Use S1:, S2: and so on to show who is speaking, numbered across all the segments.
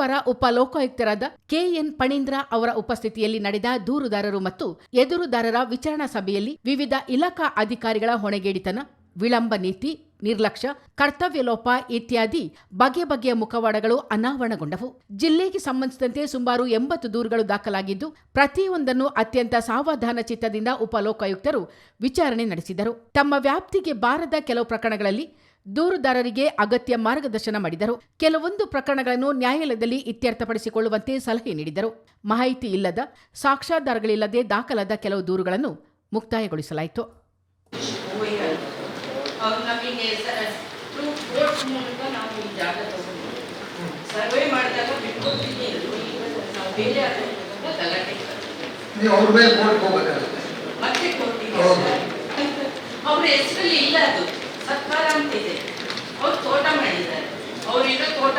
S1: ಗುರುವಾರ ಉಪ ಲೋಕಾಯುಕ್ತರಾದ ಕೆಎನ್ ಫಣೀಂದ್ರ ಅವರ ಉಪಸ್ಥಿತಿಯಲ್ಲಿ ನಡೆದ ದೂರುದಾರರು ಮತ್ತು ಎದುರುದಾರರ ವಿಚಾರಣಾ ಸಭೆಯಲ್ಲಿ ವಿವಿಧ ಇಲಾಖಾ ಅಧಿಕಾರಿಗಳ ಹೊಣೆಗೇಡಿತನ, ವಿಳಂಬ ನೀತಿ, ನಿರ್ಲಕ್ಷ್ಯ, ಕರ್ತವ್ಯ ಲೋಪ ಇತ್ಯಾದಿ ಬಗೆ ಬಗೆಯ ಮುಖವಾಡಗಳು ಅನಾವರಣಗೊಂಡವು. ಜಿಲ್ಲೆಗೆ ಸಂಬಂಧಿಸಿದಂತೆ ಸುಮಾರು 80 ದೂರುಗಳು ದಾಖಲಾಗಿದ್ದು, ಪ್ರತಿಯೊಂದನ್ನು ಅತ್ಯಂತ ಸಾವಧಾನ ಚಿತ್ತದಿಂದ ಉಪ ಲೋಕಾಯುಕ್ತರು ವಿಚಾರಣೆ ನಡೆಸಿದರು. ತಮ್ಮ ವ್ಯಾಪ್ತಿಗೆ ಬಾರದ ಕೆಲವು ಪ್ರಕರಣಗಳಲ್ಲಿ ದೂರುದಾರರಿಗೆ ಅಗತ್ಯ ಮಾರ್ಗದರ್ಶನ ಮಾಡಿದರು. ಕೆಲವೊಂದು ಪ್ರಕರಣಗಳನ್ನು ನ್ಯಾಯಾಲಯದಲ್ಲಿ ಇತ್ಯರ್ಥಪಡಿಸಿಕೊಳ್ಳುವಂತೆ ಸಲಹೆ ನೀಡಿದರು. ಮಾಹಿತಿ ಇಲ್ಲದ, ಸಾಕ್ಷ್ಯಾಧಾರಗಳಿಲ್ಲದೆ ದಾಖಲಾದ ಕೆಲವು ದೂರುಗಳನ್ನು ಮುಕ್ತಾಯಗೊಳಿಸಲಾಯಿತು.
S2: ನಮಗೆ ಬೋರ್ಡ್ ಮೂಲಕ ನಾವು ಈ ಜಾಗ ಸರ್ವೆ ಮಾಡಿದಾಗ ಬಿಟ್ಕೊಡ್ತೀನಿ ನಾವು ಬೇರೆ ಗಲಾಟೆ ಮತ್ತೆ ಕೊಟ್ಟಿದ್ದೀವಿ. ಅವ್ರ ಹೆಸರಲ್ಲಿ ಇಲ್ಲ, ಅದು ಸರ್ಕಾರ ಅಂತ ಇದೆ. ಅವ್ರು ತೋಟ ಮಾಡಿದ್ದಾರೆ, ಅವ್ರೀಗ ತೋಟ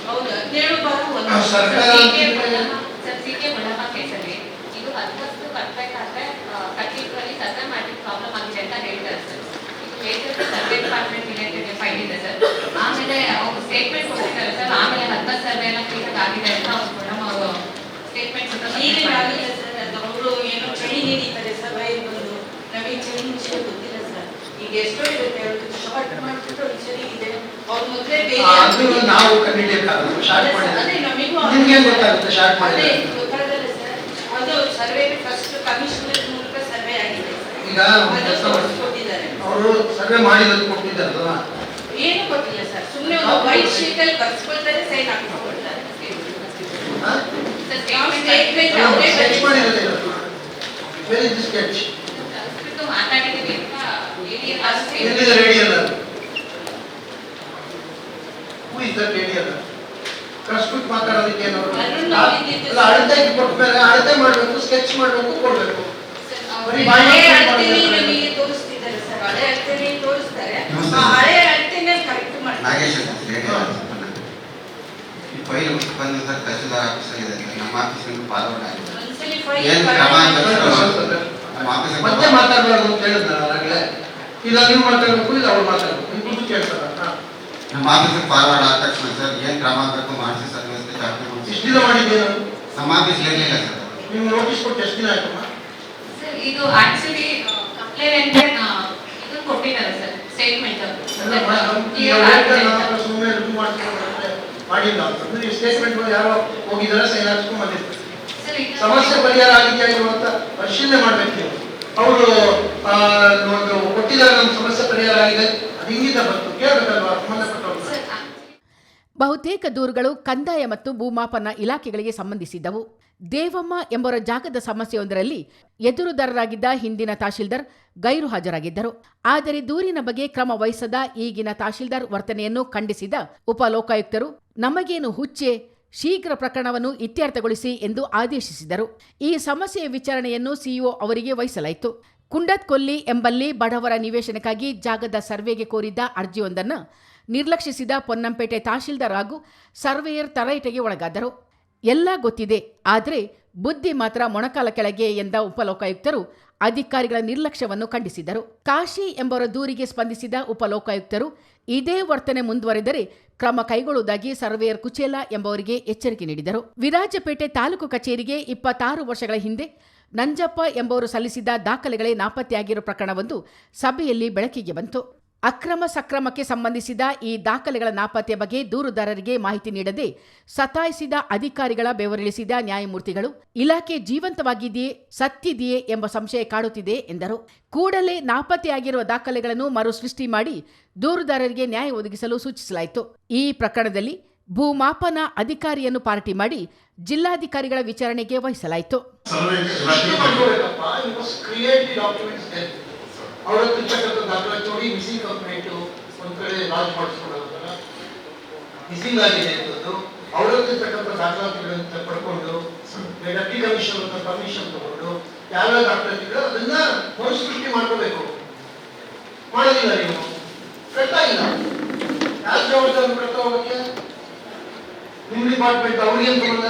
S2: ಹೌದು 17/1
S3: ಬಡಪ ಕೇಸಲ್ಲಿ ಇದು 10 ಕಟ್ಟಬೇಕಾದ್ರೆ ಕಟ್ಟಿಗಳಲ್ಲಿ ಸರ್ವೆ ಮಾಡಿ ಪ್ರಾಬ್ಲಮ್ ಆಗಿದೆ ಅಂತ ಹೇಳ್ತಾರೆ ಸರ್. ಇದು ಸರ್ವೆ ಡಿಪಾರ್ಟ್ಮೆಂಟ್ ರಿಲೇಟೆಡ್ ಫೈಲ್ ಇದೆ ಸರ್. ಆಮೇಲೆ ಅವ್ರು ಸ್ಟೇಟ್ಮೆಂಟ್ ಕೊಟ್ಟಿದ್ದಾರೆ ಸರ್. ಆಮೇಲೆ 10 ಸರ್ವೆ ಎಲ್ಲ ಕ್ಲೀನಾಗಿ ಆಗಿದೆ ಅಂತ ಅವ್ರು ಮೇಡಮ್ ಅವರು ಸ್ಟೇಟ್ಮೆಂಟ್
S2: ಆಗಿದೆ ಸರ್. ಅವರು ಏನೋ ಚಳಿ ನೀಡಿದ್ದಾರೆ ಸಭೆ ಬಂದು ನಮಗೆ ಚಳಿ ವಿಷಯ ಗೊತ್ತಿಲ್ಲ ಸರ್. ಈಗ ಎಷ್ಟೋ ಇರುತ್ತೆ ಶಾರ್ಟ್ ಮಾಡಿಬಿಟ್ಟು ಸರಿ ಇದೆ. ಅವ್ರ ಮೊದಲೇ ಬೇರೆ
S4: ನಾವು ಕಂಡಿಡಿಯಬೇಕಾಗುತ್ತೆ. ಶಾರ್ಟ್ ಮಾಡಿದ್ರೆ ನಿಮಗೆ ಗೊತ್ತಾಗುತ್ತೆ. ಶಾರ್ಟ್ ಮಾಡಿದ್ರೆ
S2: ಗೊತ್ತಾಗಲ್ಲ ಸರ್. ಅದು ಸರ್ವೆ ಫಸ್ಟ್ ಕಮಿಷನರ್ ಮೂಲಕ ಸರ್ವೆ ಆಗಿದೆ.
S4: ಈಗ ಅವರು ಸರ್ವೆ ಮಾಡಿರೋದು ಕೊಟ್ಟಿದ್ದಾರಲ್ಲ,
S2: ಏನು ಕೊಟ್ಟಿಲ್ಲ ಸರ್. ಸುಮ್ಮನೆ ಒಂದು ವೈಟ್ ಶೀಟ್ ಅಲ್ಲಿ ಬರ್ಸ್ಕೊಳ್ತಾರೆ, ಸೈನ್ ಹಾಕಿಸ್ಕೊಳ್ತಾರೆ.
S4: ಸ್ಕೆಚ್ ಮಾಡಿರೋದೇ ವೆರಿ ಸ್ಕೆಚ್
S3: ಮಾತಾಡಿದ್ದೀವಿ
S4: ಎಲ್ಲಿದೆ radial? Who is that radial? ಕರೆಸ್ಬಿಟ್ಟು ಮಾತಾಡೋದಕ್ಕೆ ಏನು ಅಳತೆ ಕೊಟ್ಟ ಮೇಲೆ ಅಳತೆ ಮಾಡಬೇಕು, ಸ್ಕೆಚ್ ಮಾಡಬೇಕು, ಕೊಡಬೇಕು.
S2: ಹಳೆ ಅಳತೆನೇ ತೋರಿಸ್ತಿದ್ದಾರೆ ಸರ್. ಹಳೆ ಅಳತೆನೇ ತೋರಿಸ್ತಾರೆ, ಹಳೆ ಅಳತೆನೇ ಕರೆಕ್ಟ್ ಮಾಡ್ತಾರೆ.
S5: ಈ ಫೈಲ್ ಬಂದು ಸರ್ ತಹಸೀಲ್ದಾರ್ ಆಫೀಸಲ್ಲಿ ಇದೆ ಸರ್. ನಮ್ಮ ಆಫೀಸಿಂದ ಫಾರ್ವರ್ಡ್ ಆಗಿದೆ.
S4: ಮತ್ತೆ ಮಾತಾಡಬಾರ್ದು ಅಂತ ಹೇಳಿದ್ನ ಆಗಲೇ. ಇಲ್ಲ ನೀವು ಮಾತಾಡಬೇಕು, ಇಲ್ಲ ಅವ್ರು ಮಾತಾಡಬೇಕು, ನೀವು ಕೇಳ್ತಾರ.
S5: ನಮ್ಮ ಆಫೀಸಿಗೆ ಫಾರ್ವರ್ಡ್ ಆದ ತಕ್ಷಣ ಸರ್ ಏನು ಕ್ರಮ ಆಗಬೇಕು ಮಾಡಿಸಿ ಸರ್. ವ್ಯವಸ್ಥೆ ಜಾಸ್ತಿ
S4: ಎಷ್ಟು ದಿನ ಮಾಡಿದ್ದೇನೆ
S5: ನಮ್ಮ ಆಫೀಸ್ ಇರಲಿಲ್ಲ ಸರ್.
S4: ನೀವು ನೋಟಿಸ್ ಕೊಟ್ಟು ಎಷ್ಟು ದಿನ ಆಯ್ತಮ್ಮ?
S3: ಇದು ಆಕ್ಚುಲಿ ಕಂಪ್ಲೇಂಟ್ ಇದು ಕೊಟ್ಟಿದ್ದಾರೆ ಸರ್ ಸ್ಟೇಟ್ಮೆಂಟ್.
S4: ಸುಮ್ಮನೆ ರಿವ್ಯೂ ಮಾಡಿಲ್ಲ ಅಂತಂದ್ರೆ ಈ ಸ್ಟೇಟ್ಮೆಂಟ್ ಯಾರೋ ಹೋಗಿದಾರ ಸೈನ್ ಹಾಕ್ಸ್ಕೊಂಡು ಬಂದಿರ್ತಾರೆ. ಸಮಸ್ಯೆ ಪರಿಹಾರ ಆಗಿದೆಯಾ ಅಂತ ಪರಿಶೀಲನೆ ಮಾಡ್ಬೇಕು ನೀವು. ಅವರು ಕೊಟ್ಟಿದ್ದಾರೆ ನಮ್ಮ ಸಮಸ್ಯೆ ಪರಿಹಾರ ಆಗಿದೆ, ಅದು ಹಿಂಗಿಂದ ಬಂತು ಕೇಳಬೇಕಲ್ವಾ ಸಂಬಂಧಪಟ್ಟವರು.
S1: ಬಹುತೇಕ ದೂರುಗಳು ಕಂದಾಯ ಮತ್ತು ಭೂಮಾಪನ ಇಲಾಖೆಗಳಿಗೆ ಸಂಬಂಧಿಸಿದ್ದವು. ದೇವಮ್ಮ ಎಂಬರ ಜಾಗದ ಸಮಸ್ಯೆಯೊಂದರಲ್ಲಿ ಎದುರುದಾರರಾಗಿದ್ದ ಹಿಂದಿನ ತಹಶೀಲ್ದಾರ್ ಗೈರು ಹಾಜರಾಗಿದ್ದರು. ಆದರೆ ದೂರಿನ ಬಗ್ಗೆ ಕ್ರಮ ವಹಿಸದ ಈಗಿನ ತಹಶೀಲ್ದಾರ್ ವರ್ತನೆಯನ್ನು ಖಂಡಿಸಿದ ಉಪ ಲೋಕಾಯುಕ್ತರು, ನಮಗೇನು ಹುಚ್ಚೆ, ಶೀಘ್ರ ಪ್ರಕರಣವನ್ನು ಇತ್ಯರ್ಥಗೊಳಿಸಿ ಎಂದು ಆದೇಶಿಸಿದರು. ಈ ಸಮಸ್ಯೆಯ ವಿಚಾರಣೆಯನ್ನು ಸಿಇಒ ಅವರಿಗೆ ವಹಿಸಲಾಯಿತು. ಕುಂಡತ್ಕೊಲ್ಲಿ ಎಂಬಲ್ಲಿ ಬಡವರ ನಿವೇಶನಕ್ಕಾಗಿ ಜಾಗದ ಸರ್ವೆಗೆ ಕೋರಿದ್ದ ಅರ್ಜಿಯೊಂದನ್ನು ನಿರ್ಲಕ್ಷಿಸಿದ ಪೊನ್ನಂಪೇಟೆ ತಹಶೀಲ್ದಾರ್ ಹಾಗೂ ಸರ್ವೇಯರ್ ತರಾಟೆಗೆ ಒಳಗಾದರು. ಎಲ್ಲ ಗೊತ್ತಿದೆ, ಆದರೆ ಬುದ್ಧಿ ಮಾತ್ರ ಮೊಣಕಾಲ ಕೆಳಗೆ ಎಂದ ಉಪಲೋಕಾಯುಕ್ತರು ಅಧಿಕಾರಿಗಳ ನಿರ್ಲಕ್ಷ್ಯವನ್ನು ಖಂಡಿಸಿದರು. ಕಾಶಿ ಎಂಬರ ದೂರಿಗೆ ಸ್ಪಂದಿಸಿದ ಉಪಲೋಕಾಯುಕ್ತರು ಇದೇ ವರ್ತನೆ ಮುಂದುವರೆದರೆ ಕ್ರಮ ಕೈಗೊಳ್ಳುವುದಾಗಿ ಸರ್ವೇಯರ್ ಕುಚೇಲಾ ಎಂಬವರಿಗೆ ಎಚ್ಚರಿಕೆ ನೀಡಿದರು. ವಿರಾಜಪೇಟೆ ತಾಲೂಕು ಕಚೇರಿಗೆ 26 ವರ್ಷಗಳ ಹಿಂದೆ ನಂಜಪ್ಪ ಎಂಬವರು ಸಲ್ಲಿಸಿದ ದಾಖಲೆಗಳೇ ನಾಪತ್ತೆಯಾಗಿರುವ ಪ್ರಕರಣವೊಂದು ಸಭೆಯಲ್ಲಿ ಬೆಳಕಿಗೆ ಬಂತು. ಅಕ್ರಮ ಸಕ್ರಮಕ್ಕೆ ಸಂಬಂಧಿಸಿದ ಈ ದಾಖಲೆಗಳ ನಾಪತ್ತೆ ಬಗ್ಗೆ ದೂರುದಾರರಿಗೆ ಮಾಹಿತಿ ನೀಡದೆ ಸತಾಯಿಸಿದ ಅಧಿಕಾರಿಗಳ ಬೆವರಿಳಿಸಿದ ನ್ಯಾಯಮೂರ್ತಿಗಳು, ಇಲಾಖೆ ಜೀವಂತವಾಗಿದೆಯೇ, ಸತ್ತಿದೆಯೇ ಎಂಬ ಸಂಶಯ ಕಾಡುತ್ತಿದೆ ಎಂದರು. ಕೂಡಲೇ ನಾಪತ್ತೆಯಾಗಿರುವ ದಾಖಲೆಗಳನ್ನು ಮರುಸೃಷ್ಟಿ ಮಾಡಿ ದೂರುದಾರರಿಗೆ ನ್ಯಾಯ ಒದಗಿಸಲು ಸೂಚಿಸಲಾಯಿತು. ಈ ಪ್ರಕರಣದಲ್ಲಿ ಭೂಮಾಪನ ಅಧಿಕಾರಿಯನ್ನು ಪಾರ್ಟಿ ಮಾಡಿ ಜಿಲ್ಲಾಧಿಕಾರಿಗಳ ವಿಚಾರಣೆಗೆ ವಹಿಸಲಾಯಿತು.
S4: ಅವರಲ್ಲಿರ್ತಕ್ಕಂಥ ದಾಖಲಾತಿ ನೋಡಿ ಮಿಸಿಂಗ್ ಕಂಪ್ಲೇಂಟ್ ಒಂದು ಕಡೆ ಲಾಂಚ್ ಮಾಡಿಸ್ಕೊಳ್ಳೋದಲ್ಲ, ಮಿಸಿಂಗ್ ಆಗಿದೆ ಅಂತದ್ದು ಅವರಲ್ಲಿರ್ತಕ್ಕಂಥ ದಾಖಲಾತಿಗಳನ್ನು ಪಡ್ಕೊಂಡು ಡೆಪ್ಟಿ ಕಮಿಷನರ್ ಅಂತ ಪರ್ಮಿಷನ್ ತಗೊಂಡು ಯಾವ್ಯಾವ ದಾಖಲಾತಿಗಳು ಅದನ್ನ ಮರುಸೃಷ್ಟಿ ಮಾಡ್ಕೋಬೇಕು. ಮಾಡೋದಿಲ್ಲ, ನೀವು ಕಟ್ತಾ ಇಲ್ಲ. ಯಾರು ಜವಾಬ್ದಾರಿ ಕಟ್ತಾ ಹೋಗಕ್ಕೆ? ನಿಮ್ಮ ಡಿಪಾರ್ಟ್ಮೆಂಟ್ ಅವ್ರಿಗೆ ಅಂತ ಬಂದ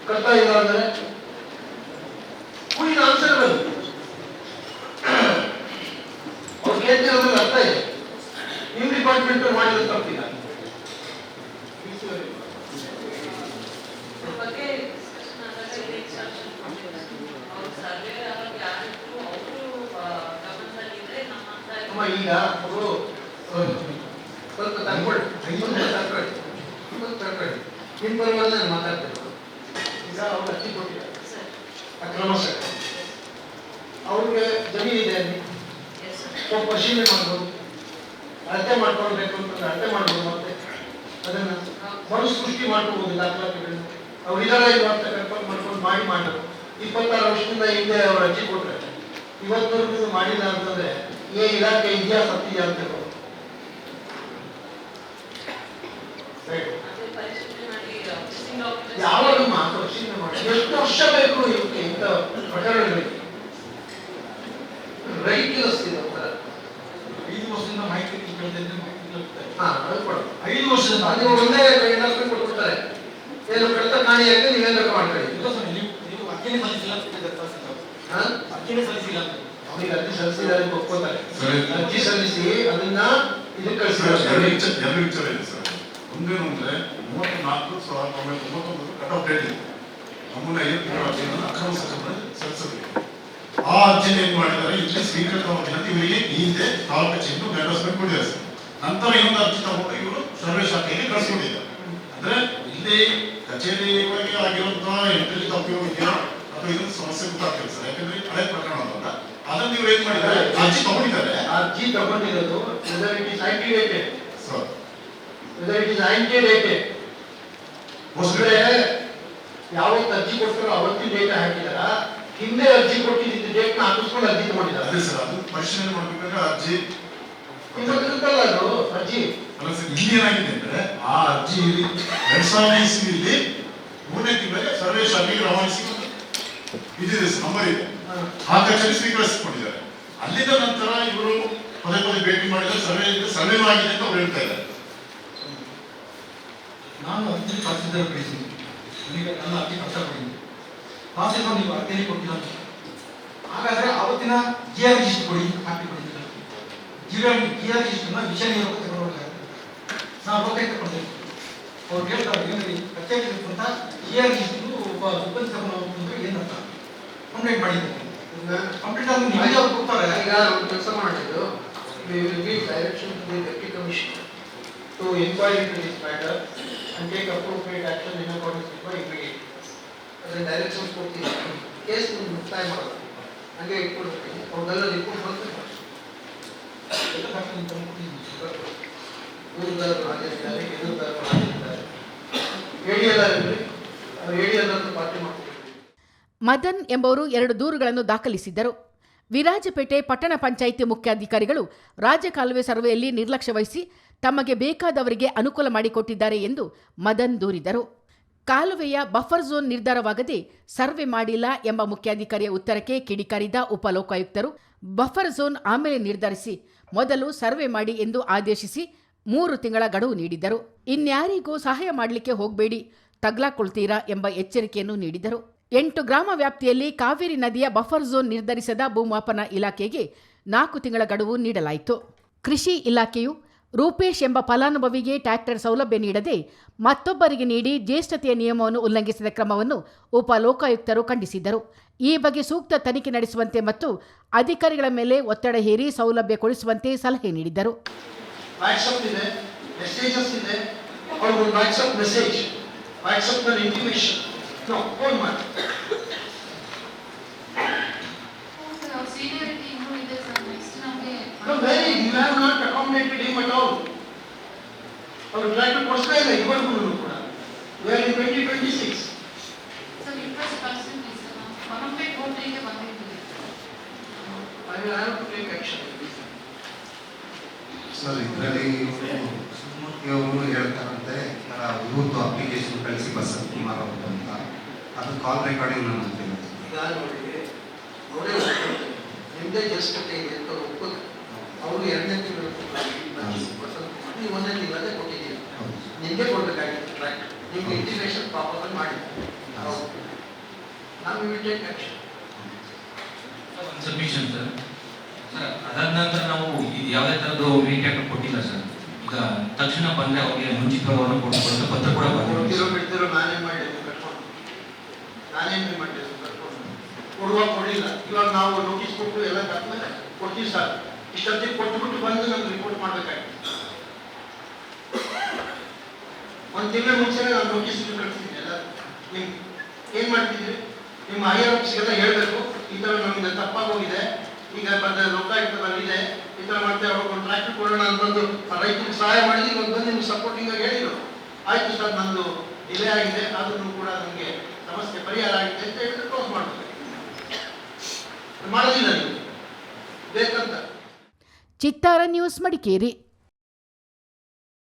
S4: ಕಟ್ತಾ ಇಲ್ಲ ಅಂದ್ರೆ ಕುಡಿನ ಆನ್ಸರ್ ಬಂದು ಅವ್ರು ಕೇಳ್ತಿರೋದ್ರಲ್ಲಿ ಅರ್ಥ ಇದೆ. ನಿಮ್ಮ ಡಿಪಾರ್ಟ್ಮೆಂಟ್ ಮಾಡಿರೋ ತಪ್ಪಿಲ್ಲ. ಈಗ ಅವರು ಸ್ವಲ್ಪ ತಡ್ಕೊಳ್ಳಿ, ಸ್ವಲ್ಪ ತಡ್ಕೊಳ್ಳಿ. ನಿಮ್ಮ ಪರವಾಗಿ ನಾನು ಮಾತಾಡ್ತೇನೆ. ಈಗ ಅವ್ರು ಅರ್ಜಿ ಕೊಟ್ಟಿದ್ದಾರೆ ಅಕ್ರಮಶಃ, ಅವ್ರಿಗೆ ಜಮೀನು ಇದೆ ಅಲ್ಲಿ, ಸ್ವಲ್ಪ ಪರಿಶೀಲನೆ ಮಾಡ್ಬೋದು, ಅಳತೆ ಮಾಡ್ಕೊಳ್ಬೇಕು ಅಂತಂದ್ರೆ ಅಳತೆ ಮಾಡ್ಬೋದು, ಮತ್ತೆ ಅದನ್ನ ಮರು ಸೃಷ್ಟಿ ಮಾಡ್ಕೋಬಹುದು ದಾಖಲಾತಿಗಳನ್ನ. ಅವ್ರು ಇದರ ಅಂತ ಕನ್ಫರ್ಮ್ ಮಾಡ್ಕೊಂಡು ಮಾಡೋದು. 26 ವರ್ಷದಿಂದ ಹಿಂದೆ ಅವ್ರು ಅರ್ಜಿ ಕೊಟ್ರೆ ಇವತ್ತವರೆಗೂ ಮಾಡಿಲ್ಲ ಅಂತಂದ್ರೆ ಈ ಇಲಾಖೆ ಇದೆಯಾ ಸತ್ತಿದೆಯಾ ಅಂತ ಯಾವಾಗ ಪರಿಶೀಲನೆ ಮಾಡಿ ಎಷ್ಟು ವರ್ಷ ಬೇಕು ಇವಕ್ಕೆ ಇಂಥ ಪ್ರಕರಣಗಳಿಗೆ? ರೈಟ್ಲೆಸ್ ಇದೆ ಒಂಥರ.
S6: 5 ವರ್ಷದಿಂದ ಮಾಹಿತಿ
S4: ಅದು ಕೊಡು.
S6: 5 ವರ್ಷದಿಂದ
S4: ಅದು ಒಂದೇ ಇಂಡಸ್ಟ್ರಿ ಕೊಟ್ಬಿಡ್ತಾರೆ. ಏನು ಕಡಿತ ಕಾಣಿಯಾಗಿ ನೀವೇನ್ ಬೇಕು ಮಾಡ್ಕೊಳ್ಳಿ.
S6: ನೀವು ಅರ್ಜಿನೇ ಸಲ್ಲಿಸಿಲ್ಲ ಅರ್ಜಿನೇ ಸಲ್ಲಿಸಿಲ್ಲ
S4: ಅವ್ರಿಗೆ ಅರ್ಜಿ ಸಲ್ಲಿಸಿದ್ದಾರೆ ಒಪ್ಕೋತಾರೆ. ಅರ್ಜಿ ಸಲ್ಲಿಸಿ ಅದನ್ನ ಇದಕ್ಕೆ ಕಳಿಸಿದ್ದಾರೆ.
S7: ಎರಡು ವಿಚಾರ ಇದೆ ಸರ್. ಒಂದೇನು ಅಂದ್ರೆ 34/1999 ಕಟ್ ಆಫ್ ಡೇಟ್ ಇದೆ. ನಮ್ಮನ್ನ 5 ತಿಂಗಳ ಅರ್ಜಿಯನ್ನು ಅಕ್ರಮ ಸಂದರ್ಭದಲ್ಲಿ ಸಲ್ಲಿಸಬೇಕು. ಆ ಅರ್ಜಿಯನ್ನು ಏನ್ ಮಾಡಿದ್ದಾರೆ, ಇಲ್ಲಿ ಸ್ವೀಕೃತವಾಗಿ ಇವರಿಗೆ ಈ ಹಿಂದೆ ತಾಲೂಕು ಕಚೇರಿಯನ್ನು ಗೈಡ್ಲೈನ್ಸ್ ಕೊಟ್ಟಿದ್ದಾರೆ ಸರ್. ನಂತರ ಇನ್ನೊಂದು ಅರ್ಜಿ ತಗೊಂಡು ಇವರು ಸರ್ವೆ ಶಾಖೆಗೆ ಕಳಿಸ್ಕೊಂಡಿದ್ದಾರೆ. ಅಂದ್ರೆ ಇಲ್ಲಿ ಕಚೇರಿ ಒಳಗೆ ಆಗಿರುವಂತಹ ಎಂಟ್ರಿ ತಪ್ಪಿರೋ ಇದೆಯಾ ಅಥವಾ ಇದೊಂದು ಸಮಸ್ಯೆ ಗೊತ್ತಾಗ್ತದೆ ಸರ್. ಯಾಕಂದ್ರೆ ಹಳೆ ಪ್ರಕರಣ ಅಲ್ಲ, ಅದನ್ನು ನೀವು ಏನ್ ಮಾಡಿದ್ದಾರೆ, ಅರ್ಜಿ ತಗೊಂಡಿದ್ದಾರೆ.
S4: ಅರ್ಜಿ ತಗೊಂಡಿರೋದು whether it is antedated
S7: sir
S4: whether it is antedated ಅಂದ್ರೆ ಯಾವತ್ತು ಅರ್ಜಿ ಕೊಡ್ತಾರೋ ಅವತ್ತಿನ ಡೇಟ್ ಹಾಕಿದಾರ, ಹಿಂದೆ ಅರ್ಜಿ ಕೊಟ್ಟಿದ್ದ ಡೇಟ್ ನ ಹಾಕಿಸ್ಕೊಂಡು ಅರ್ಜಿ ತಗೊಂಡಿದ್ದಾರೆ.
S7: ಅದೇ ಸರ್, ಅದು ಪರಿಶೀಲನೆ ಮಾಡ್ಬೇಕಾದ್ರೆ ಅರ್ಜಿ
S4: ಇರುತ್ತಲ್ಲ ಅದು ಅರ್ಜಿ.
S7: ಅಲ್ಲ ಸರ್, ಇಲ್ಲಿ ಏನಾಗಿದೆ ಅಂದ್ರೆ ಆ ಅರ್ಜಿ 2000 ಇಸ್ವಿಯಲ್ಲಿ 3ನೇ ತಿಂಗಳಿಗೆ ಸರ್ವೆ ಶಾಖೆಗೆ ರವಾನಿಸಿ ಇದಿದೆ ಸರ್, ನಂಬರ್ ಇದೆ. ಆ ಕಚೇರಿ ಸ್ವೀಕರಿಸಿಕೊಂಡಿದ್ದಾರೆ. ಅಲ್ಲಿಂದ ನಂತರ ಇವರು ಪದೇ ಪದೇ ಭೇಟಿ ಮಾಡಿದ್ರೆ ಸರ್ವೆ ಆಗಿದೆ ಅಂತ ಅವ್ರು ಹೇಳ್ತಾ ಇದ್ದಾರೆ.
S6: ನಾನು ಅರ್ಜಿ ತಹಸೀಲ್ದಾರ್ ಕಳಿಸಿದ್ದೀನಿ, ನನಗೆ ನನ್ನ ಅರ್ಜಿ ಕಷ್ಟ ಕೊಟ್ಟಿದ್ದೀನಿ. ತಹಸೀಲ್ದಾರ್ ನೀವು ಅರ್ಜಿಯಲ್ಲಿ ಕೊಟ್ಟಿಲ್ಲ, ಹಾಗಾದ್ರೆ ಅವತ್ತಿನ GR ರಿಜಿಸ್ಟರ್ ಕೊಡಿ, ಕಾಪಿ ಕೊಡಿ. GR ರಿಜಿಸ್ಟರ್ನ ವಿಷಯ ನಿಯೋಗ ತಗೊಂಡೋಗಿ ನಾವು ಲೋಕಾಯುಕ್ತ ಕೊಡ್ತೇವೆ. ಅವ್ರು ಹೇಳ್ತಾರೆ ಏನ್ರಿ ಕಚೇರಿ ಅಂತ GR ರಿಜಿಸ್ಟರ್ ಒಬ್ಬ ಸಿಬ್ಬಂದಿ ತಗೊಂಡು ಹೋಗ್ತಾರೆ, ಏನಂತ ಕಂಪ್ಲೇಂಟ್ ಮಾಡಿದ್ದಾರೆ. ಕಂಪ್ಲೇಂಟ್ ಆದ್ಮೇಲೆ ನಿಮಗೆ ಅವ್ರು ಕೊಡ್ತಾರೆ.
S4: ಈಗ ಒಂದು ಕೆಲಸ ಮಾಡಿದ್ದು, we will give direction to the Deputy Commissioner to inquire into this matter and take appropriate action in accordance with the immediate. ಅದನ್ನ ಡೈರೆಕ್ಷನ್ಸ್ ಕೊಡ್ತೀವಿ. ಕೇಸ್ ಮುಕ್ತಾಯ ಮಾಡೋದು ಹಂಗೆ ಇಟ್ಕೊಡ್ತೀವಿ. ಅವ್ರದೆಲ್ಲ ರಿಪೋರ್ಟ್ ಬರ್ತದೆ. ದೂರದಾರರು ಹಾಜರಿದ್ದಾರೆ, ಎದುರುದಾರರು ಹಾಜರಿದ್ದಾರೆ. ADLR ಇರಲಿ, ಅವ್ರು ADLR ಪಾರ್ಟಿ ಮಾಡ್ತೀವಿ.
S1: ಮದನ್ ಎಂಬುವರು 2 ದೂರುಗಳನ್ನು ದಾಖಲಿಸಿದ್ದರು. ವಿರಾಜಪೇಟೆ ಪಟ್ಟಣ ಪಂಚಾಯಿತಿ ಮುಖ್ಯಾಧಿಕಾರಿಗಳು ರಾಜಕಾಲುವೆ ಸರ್ವೆಯಲ್ಲಿ ನಿರ್ಲಕ್ಷ್ಯ ವಹಿಸಿ ತಮಗೆ ಬೇಕಾದವರಿಗೆ ಅನುಕೂಲ ಮಾಡಿಕೊಟ್ಟಿದ್ದಾರೆ ಎಂದು ಮದನ್ ದೂರಿದರು. ಕಾಲುವೆಯ ಬಫರ್ ಝೋನ್ ನಿರ್ಧಾರವಾಗದೆ ಸರ್ವೆ ಮಾಡಿಲ್ಲ ಎಂಬ ಮುಖ್ಯಾಧಿಕಾರಿಯ ಉತ್ತರಕ್ಕೆ ಕಿಡಿಕಾರಿದ ಉಪಲೋಕಾಯುಕ್ತರು ಬಫರ್ ಝೋನ್ ಆಮೇಲೆ ನಿರ್ಧರಿಸಿ ಮೊದಲು ಸರ್ವೆ ಮಾಡಿ ಎಂದು ಆದೇಶಿಸಿ 3 ತಿಂಗಳ ಗಡುವು ನೀಡಿದ್ದರು. ಇನ್ಯಾರಿಗೂ ಸಹಾಯ ಮಾಡಲಿಕ್ಕೆ ಹೋಗಬೇಡಿ, ತಗ್ಲಾಕೊಳ್ತೀರಾ ಎಂಬ ಎಚ್ಚರಿಕೆಯನ್ನು ನೀಡಿದರು. 8 ಗ್ರಾಮ ವ್ಯಾಪ್ತಿಯಲ್ಲಿ ಕಾವೇರಿ ನದಿಯ ಬಫರ್ ಝೋನ್ ನಿರ್ಧರಿಸದ ಭೂಮಾಪನ ಇಲಾಖೆಗೆ 4 ತಿಂಗಳ ಗಡುವು ನೀಡಲಾಯಿತು. ಕೃಷಿ ಇಲಾಖೆಯು ರೂಪೇಶ್ ಎಂಬ ಫಲಾನುಭವಿಗೆ ಟ್ರ್ಯಾಕ್ಟರ್ ಸೌಲಭ್ಯ ನೀಡದೆ ಮತ್ತೊಬ್ಬರಿಗೆ ನೀಡಿ ಜ್ಯೇಷ್ಠತೆಯ ನಿಯಮವನ್ನು ಉಲ್ಲಂಘಿಸಿದ ಕ್ರಮವನ್ನು ಉಪಲೋಕಾಯುಕ್ತರು ಖಂಡಿಸಿದ್ದರು. ಈ ಬಗ್ಗೆ ಸೂಕ್ತ ತನಿಖೆ ನಡೆಸುವಂತೆ ಮತ್ತು ಅಧಿಕಾರಿಗಳ ಮೇಲೆ ಒತ್ತಡ ಹೇರಿ ಸೌಲಭ್ಯ ಕೊಡಿಸುವಂತೆ ಸಲಹೆ ನೀಡಿದರು.
S4: ವಾಟ್ಸಪ್ ಇದೆ, ಮೆಸೇಜಸ್ ಇದೆ, ಅವ್ರಿಗೆ ವಾಟ್ಸಪ್ ಮೆಸೇಜ್, ವಾಟ್ಸಪ್ ನಲ್ಲಿ ಇಂಟಿಮೇಷನ್, ನೋ ಫೋನ್ ಮಾಡಿ. No, very, you have not accommodated him at all. ಅವ್ರು ಟ್ರ್ಯಾಕ್ಟರ್ ಕೊಡಿಸ್ತಾ ಇಲ್ಲ ಇವರಿಗೂ ಕೂಡ. We are in 2026. I will have to take action.
S5: Sir, ಇದರಲ್ಲಿ ಇವರು ಹೇಳ್ತಾರಂತೆ ಇವತ್ತು ಅಪ್ಲಿಕೇಶನ್ ಕಳಿಸಿ ಬಸಂತ್ ಕುಮಾರ್ ಅವರು ಅಂತ, ಅದು ಕಾಲ್ ರೆಕಾರ್ಡಿಂಗ್ ನಾನು ಅಂತೀನಿ.
S4: ಈಗ ನೋಡಿ, ಅವರೇ ನಿಮ್ಮದೇ ಜ್ಯೇಷ್ಠತೆ ಇದೆ ಅಂತ ಒಪ್ಪೋದು. ಅವರು 2ನೇ ತಿಂಗಳು ನೀವು 1ನೇ ತಿಂಗಳಲ್ಲೇ ಕೊಟ್ಟಿದ್ದೀರಿ. ನಿಮಗೆ ಕೊಡಬೇಕಾಗಿತ್ತು ಟ್ರ್ಯಾಕ್ಟರ್, ನಿಮ್ಗೆ ಇಂಟಿಮೇಷನ್ ಪ್ರಾಪರ್ ಮಾಡಿ. ನಾವು will take action.
S8: Submission sir. Sir, ಅದಾದ ನಂತರ ನಾವು ಯಾವುದೇ ಥರದ್ದು ರೀಟ್ಯಾಕ್ಟ್ ಕೊಟ್ಟಿಲ್ಲ ಸರ್. ಈಗ ತಕ್ಷಣ ಬಂದರೆ ಅವ್ರಿಗೆ ಮುಂಚಿತವನ್ನು ಕೊಡ್ಕೊಂಡು ಪತ್ರ ಕೂಡ
S4: ಕೊಡ್ತಿರೋ ಬಿಡ್ತಿರೋ ನಾನೇನು ಮಾಡಿದ್ದೀನಿ ಕಟ್ಕೊಂಡು, ನಾನೇನು ಮಾಡಿದ್ದೀನಿ ಕಟ್ಕೊಂಡು ಕೊಡುವ ಕೊಡಲಿಲ್ಲ. ಇವಾಗ ನಾವು ನೋಟಿಸ್ ಕೊಟ್ಟು ಎಲ್ಲ ಕಟ್ಮೇಲೆ ಕೊಡ್ತೀವಿ ಸರ್. ಇಷ್ಟೊತ್ತಿಗೆ ಕೊಟ್ಬಿಟ್ಟು ಬಂದು ನಮ್ಗೆ ರಿಪೋರ್ಟ್ ಮಾಡಬೇಕಾಗಿತ್ತು. ಒಂದು ತಿಂಗಳ ಮುಂಚೆನೇ ನಾನು ನೋಟಿಸ್ ಕಳಿಸ್ತೀನಿ ಎಲ್ಲ. ನಿಮ್ ಏನ್ ಮಾಡ್ತಿದ್ರಿ, ನಿಮ್ಮ ಹೈಯರ್ ಆಫೀಸ್ಗೆಲ್ಲ ಹೇಳ್ಬೇಕು, ಈ ತರ ನಮ್ಗೆ ತಪ್ಪಾಗೋಗಿದೆ, ಈಗ ಬಂದ ಲೋಕಾಯುಕ್ತ ಬಂದಿದೆ, ಈ ತರ ಮಾಡ್ತೇವೆ, ಅವ್ರಿಗೆ ಒಂದು ಟ್ರ್ಯಾಕ್ಟರ್ ಕೊಡೋಣ ಅಂತಂದು ರೈತರಿಗೆ ಸಹಾಯ ಮಾಡಿದ್ರೆ ಇವಾಗ ಬಂದು ನಿಮ್ಗೆ ಸಪೋರ್ಟಿಂಗ್ ಆಗಿ ಹೇಳಿದ್ರು. ಆಯ್ತು ಸರ್, ನಂದು ಡಿಲೇ ಆಗಿದೆ, ಆದ್ರೂ ಕೂಡ ನನಗೆ ಸಮಸ್ಯೆ ಪರಿಹಾರ ಆಗಿದೆ ಅಂತ ಹೇಳಿದ್ರೆ ಕ್ಲೋಸ್ ಮಾಡ್ಬೇಕು. ಮಾಡೋದಿಲ್ಲ ನೀವು ಬೇಕಂತ.
S1: ಚಿತ್ತಾರ ನ್ಯೂಸ್ ಮಡಿಕೇರಿ.